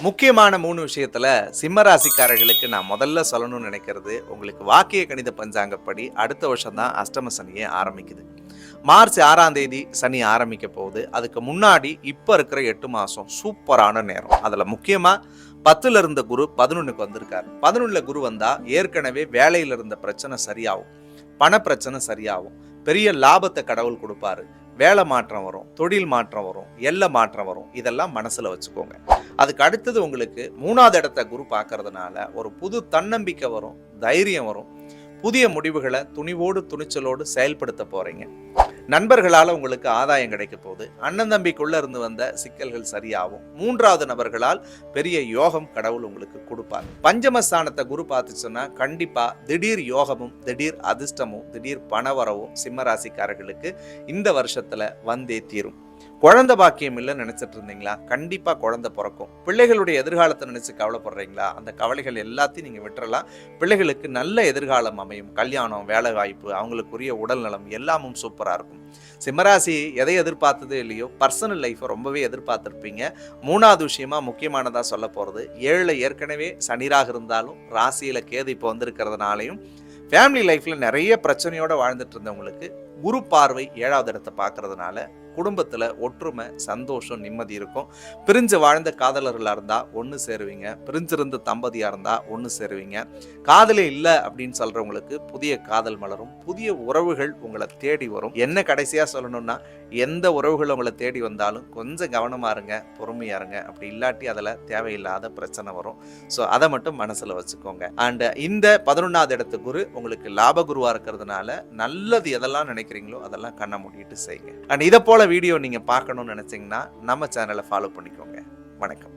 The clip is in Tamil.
முக்கியமான 3 விஷயத்துல சிம்ம ராசிக்காரர்களுக்கு நான் முதல்ல சொல்லணும்னு நினைக்கிறது, உங்களுக்கு வாக்கிய கணித பஞ்சாங்கப்படி அடுத்த வருஷம் தான் அஷ்டம சனியே ஆரம்பிக்குது. மார்ச் 6ஆம் தேதி சனி ஆரம்பிக்க போகுது. அதுக்கு முன்னாடி இப்ப இருக்கிற 8 மாசம் சூப்பரான நேரம். அதுல முக்கியமா 10ல இருந்த குரு 11க்கு வந்திருக்காரு. 11ல குரு வந்தா ஏற்கனவே வேலையில இருந்த பிரச்சனை சரியாகும், பண பிரச்சனை சரியாகும், பெரிய லாபத்தை கடவுள் கொடுப்பாரு, வேலை மாற்றம் வரும், தொழில் மாற்றம் வரும், எல்லை மாற்றம் வரும். இதெல்லாம் மனசுல வச்சுக்கோங்க. அதுக்கு அடுத்தது உங்களுக்கு 3வது இடத்தை குரு பார்க்கறதுனால ஒரு புது தன்னம்பிக்கை வரும், தைரியம் வரும், புதிய முடிவுகளை துணிவோடு துணிச்சலோடு செயல்படுத்த போறீங்க. நண்பர்களால் உங்களுக்கு ஆதாயம் கிடைக்க போகுது. அண்ணன் தம்பிக்குள்ள இருந்து வந்த சிக்கல்கள் சரியாகும். 3வது நபர்களால் பெரிய யோகம் கடவுள் உங்களுக்கு கொடுப்பார். பஞ்சமஸ்தானத்தை குரு பார்த்துச்சுன்னா கண்டிப்பா திடீர் யோகமும் திடீர் அதிர்ஷ்டமும் திடீர் பணவரவும் சிம்ம ராசிக்காரர்களுக்கு இந்த வருஷத்துல வந்தே தீரும். குழந்தை பாக்கியம் இல்லைன்னு நினைச்சிட்டு இருந்தீங்களா? கண்டிப்பா குழந்தை பிறக்கும். பிள்ளைகளுடைய எதிர்காலத்தை நினைச்சு கவலைப்படுறீங்களா? அந்த கவலைகள் எல்லாத்தையும் நீங்க விட்டுறலாம். பிள்ளைகளுக்கு நல்ல எதிர்காலம் அமையும். கல்யாணம், வேலை வாய்ப்பு, அவங்களுக்குரிய உடல் நலம் எல்லாமும் சூப்பரா இருக்கும். சிம்மராசி எதை எதிர்பார்த்ததோ இல்லையோ பர்சனல் லைஃப்பை ரொம்பவே எதிர்பார்த்திருப்பீங்க. 3வது விஷயமா முக்கியமானதா சொல்ல போறது, 7ல ஏற்கனவே சனிராக இருந்தாலும் ராசியில கேது இப்போ வந்திருக்கிறதுனாலையும் ஃபேமிலி லைஃப்ல நிறைய பிரச்சனையோட வாழ்ந்துட்டு இருந்தவங்களுக்கு குரு பார்வை 7வது இடத்தை பார்க்கறதுனால குடும்பத்தில் ஒற்றுமை, சந்தோஷம், நிம்மதி இருக்கும். பிரிஞ்சு வாழ்ந்த காதலர்களாக இருந்தால் ஒன்று சேருவீங்க, பிரிஞ்சிருந்த தம்பதியாக இருந்தால் ஒன்று சேருவீங்க. காதலே இல்லை அப்படின்னு சொல்கிறவங்களுக்கு புதிய காதல் மலரும், புதிய உறவுகள் உங்களை தேடி வரும். என்ன கடைசியாக சொல்லணும்னா, எந்த உறவுகள் உங்களை தேடி வந்தாலும் கொஞ்சம் கவனமாக இருங்க, பொறுமையாக இருங்க. அப்படி இல்லாட்டி அதில் தேவையில்லாத பிரச்சனை வரும். ஸோ அதை மட்டும் மனசில் வச்சுக்கோங்க. அண்ட் இந்த 11வது இடத்து குரு உங்களுக்கு லாப குருவாக இருக்கிறதுனால நல்லது எதெல்லாம் நினைக்கிறீங்களோ அதெல்லாம் கண்ணை மூடிட்டு செய்யுங்க. அண்ட் இதை போல வீடியோ நீங்க பார்க்கணும்னு நினைச்சீங்கன்னா நம்ம சேனலை ஃபாலோ பண்ணிக்கோங்க. வணக்கம்.